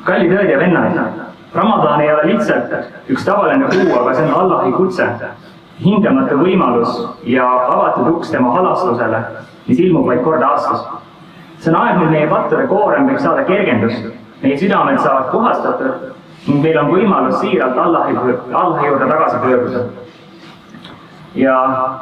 Kallid õed ja vennad, Ramadan ei ole lihtsalt üks tavaline kuu, aga see on Allahi kutse, hindamatu võimalus ja avatud uks tema halastusele, mis ilmub vaid kord aastas. See on aeg, mil meie pattude koorem võib saada kergendust, meie südamed saavad puhastatud ning meil on võimalus siiralt Allahi juurde tagasi pöörduda. Ja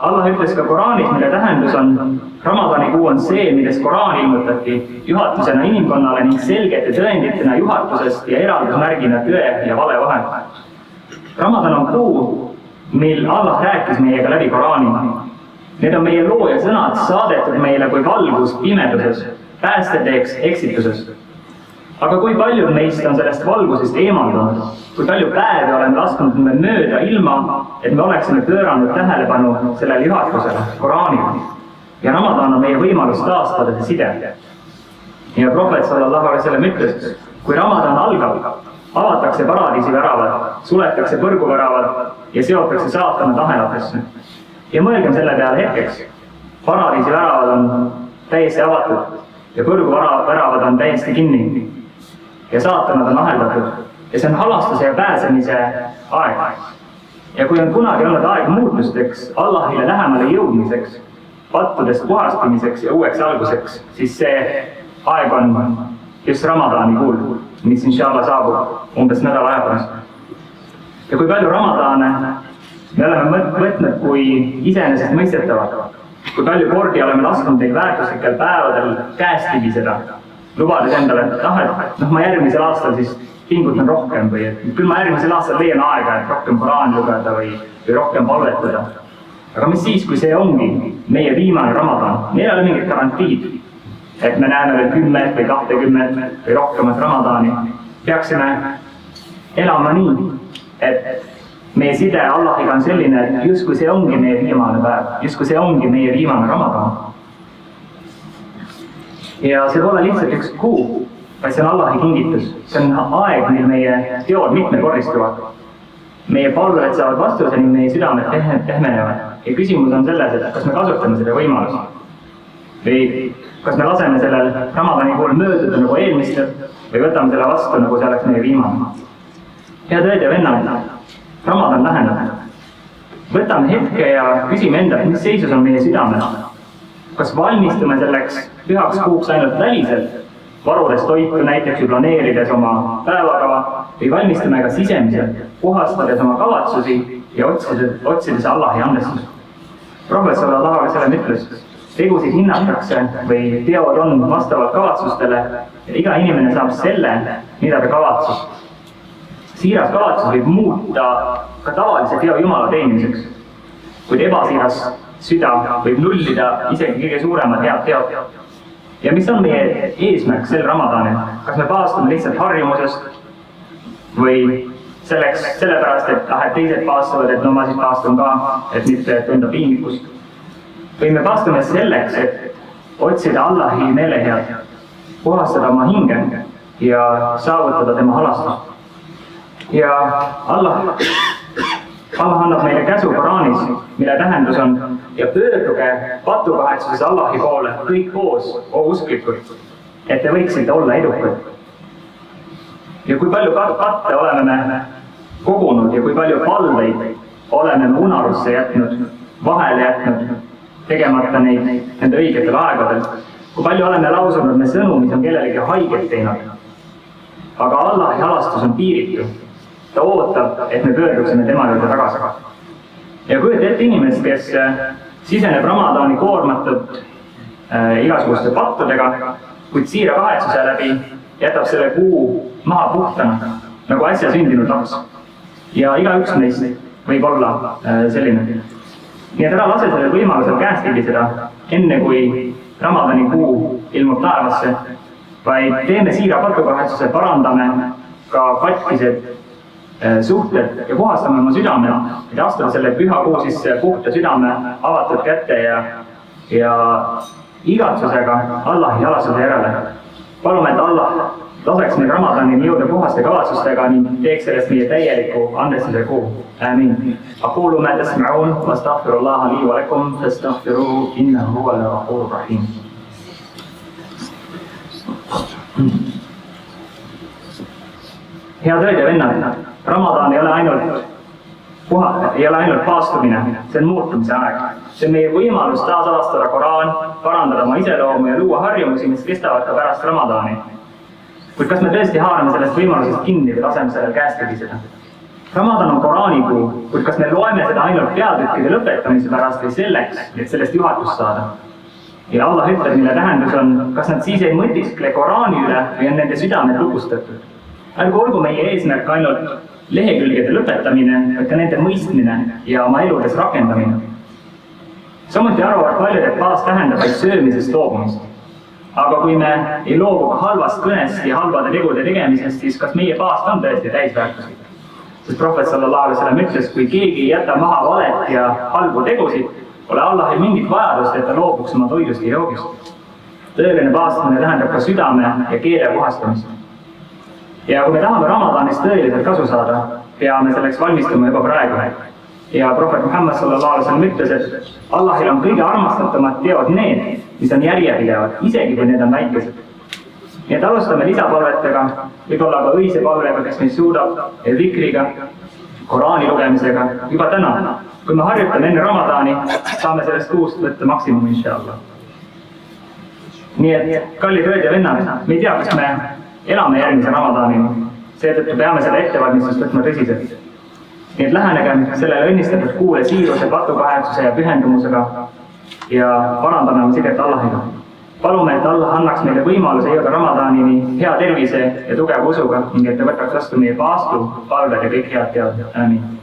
Allah ütles ka Koraanis, mille tähendus on, Ramadani kuu on see, milles Koraan ilmutati juhatusena inimkonnale ning selgete tõenditena juhatusest ja eraldusmärgina tõe ja vale vahel. Ramadan on kuu, mil Allah rääkis meiega läbi Koraani. Need on meie looja sõnad saadetud meile kui valgus pimeduses, päästeteeks eksituses. Aga kui paljud meist on sellest valgusest eemaldunud, kui palju päevi oleme lasknud mööda ilma, et me oleksime pööranud tähelepanu sellele juhatusele, Koraanile. Ja Ramadan on meie võimalus taastada see side. Ja prohvet sallallahu alaihi wasallam ütles, kui Ramadan algab, avatakse paradiisi väravad, suletakse põrguväravad ja seotakse saatana tahelatesse. Ja mõelgem selle peale hetkeks. Paradiisi väravad on täiesti avatud ja põrguväravad on täiesti kinni. Ja saatanad on aheldatud. Ja see on halastuse ja pääsemise aeg. Ja kui on kunagi olnud aeg muutusteks, Allahile lähemale jõudmiseks, pattudest puhastumiseks ja uueks alguseks, siis see aeg on just Ramadani kuul, mis inshallah saabub umbes nädala aja pärast. Ja kui palju Ramadane me oleme võtnud kui iseenesest mõistetavad, kui palju kordi oleme lasknud neid väärtuslikel päevadel käest libiseda, lubades endale, et ma järgmisel aastal siis pingutan rohkem või küll ma järgmisel aastal leian aega, et rohkem Koraani lugeda või rohkem palvetada. Aga mis siis, kui see ongi meie viimane Ramadan? Meil ei ole mingit garantiid, et me näeme veel 10 või 20 või rohkemat Ramadani. Peaksime elama nii, et meie side Allahiga on selline, et justkui see ongi meie viimane päev, justkui see ongi meie viimane Ramadan. Ja see pole lihtsalt üks kuu, vaid see on Allahi kingitus. See on aeg, mil meie teod mitmekordistuvad. Meie palved saavad vastuse ning meie südamed pehmenevad. Ja küsimus on selles, et kas me kasutame seda võimalust. Või kas me laseme sellel Ramadani kuul mööduda nagu eelmistel või võtame selle vastu, nagu see oleks meie viimane. Head õed ja vennad, Ramadan läheneb. Võtame hetke ja küsime endale, mis seisus on meie südamed. Kas valmistume selleks pühaks kuuks ainult väliselt, varudes toitu näiteks planeerides oma päevakava, või valmistume ka sisemiselt, puhastades oma kavatsusi ja otsides Allahi andestust. Prohvet sallallahu alaihi wasallam ütles, tegusid hinnatakse või teod on vastavalt kavatsustele ja iga inimene saab selle, mida ta kavatsus. Siiras kavatsus võib muuta ka tavalise teo Jumala teenimiseks, kuid ebasiiras süda võib nullida isegi kõige suuremad head teod. Ja mis on meie eesmärk sel Ramadanil? Kas me paastume lihtsalt harjumusest või sellepärast, et teised paastuvad, et no ma siis paastun ka, et mitte tunda piinlikkust? Või me paastume selleks, et otsida Allahi meelehead, puhastada oma hinge ja saavutada tema halastust. Ja Allah annab meile käsu Koraanis, mille tähendus on ja pöörduge patukahetsuses Allahi poole kõik koos, usklikud, et te võiksite olla edukad. Ja kui palju katte oleme me kogunud ja kui palju palveid oleme me unarusse jätnud, vahele jätnud, tegemata nende õigetel aegadel. Kui palju oleme lausunud me sõnu, mis on kellelegi haiget teinud. Aga Allahi halastus on piiritu. Ta ootab, et me pöörduksime tema juurde tagasi. Ja kujuta ette inimest, kes siseneb Ramadani koormatud igasuguste pattudega, kuid siira kahetsuse läbi jätab selle kuu maha puhtana, nagu äsja sündinud laps. Ja igaüks neist võib olla selline. Nii et ära lase selle võimalusel käest libiseda, enne kui Ramadani kuu ilmub taevasse, vaid teeme siira patukahetsuse, parandame ka katkised suhted ja puhastame oma südame, et astuda selle püha kuu sisse puhta südame, avatud kätte ja igatsusega Allahi halastuse järele. Palume, et Allah laseks meil Ramadanini jõuda puhaste kavatsustega ning teeks sellest meie täieliku andestuse kuu. Amiin. Aqulu ma tasma'un wa astaghfirullaha li wa lakum fastaghfiruhu innahu huwal ghafurur rahim. Head õed ja vennad, Ramadan ei ole ainult paastumine, see on muutumise aeg. See on meie võimalus taasavastada Koraan, parandada oma iseloomu ja luua harjumusi, mis kestavad ka pärast Ramadani. Kuid kas me tõesti haarame sellest võimalusest kinni või laseme sellel käest libiseda? Ramadan on Koraanikuu, kuid kas me loeme seda ainult peatükkide lõpetamise pärast või selleks, et sellest juhatust saada? Ja Allah ütleb, mille tähendus on, kas nad siis ei mõtiskle Koraani üle või on nende südamed lukustatud. Ärgu olgu meie eesmärk ainult lehekülgede lõpetamine, vaid ka nende mõistmine ja oma eludes rakendamine. Samuti arvavad paljud, et paas tähendab vaid söömisest loobumist. Aga kui me ei loobu ka halvast kõnest ja halvade tegude tegemisest, siis kas meie paast on tõesti täisväärtuslik? Sest prohvet sallallahu alaihi wasallam ütles, kui keegi ei jäta maha valet ja halbu tegusid, pole Allahil mingit vajadust, et ta loobuks oma toidust ja joogist. Tõeline paastamine tähendab ka südame ja keele puhastamist. Ja kui me tahame Ramadanist tõeliselt kasu saada, peame selleks valmistuma juba praegu. Ja prohvet Muhammad sallallahu alaihi wasallam ütles, et Allahil on kõige armastatumad teod need, mis on järjepidevad, isegi kui need on väikesed. Nii et alustame lisapalvetega, võib-olla ka õise palvega, kes meid suudab, ja vikriga, Koraani lugemisega, juba täna. Kui me harjutame enne Ramadani, saame sellest kuust võtta maksimum, inshallah. Nii et, kallid õed ja vennad, me ei tea, kas me elame järgmise Ramadanini. Seetõttu peame seda ettevalmistust võtma tõsiselt. Nii et lähenegem sellele õnnistatud kuule siiruse, patukahetsuse ja pühendumusega ja parandame oma sidet Allahiga. Palume, et Allah annaks meile võimaluse jõuda Ramadanini hea tervise ja tugeva usuga ning et ta võtaks vastu meie paastu, palved ja kõik head teod. Amin.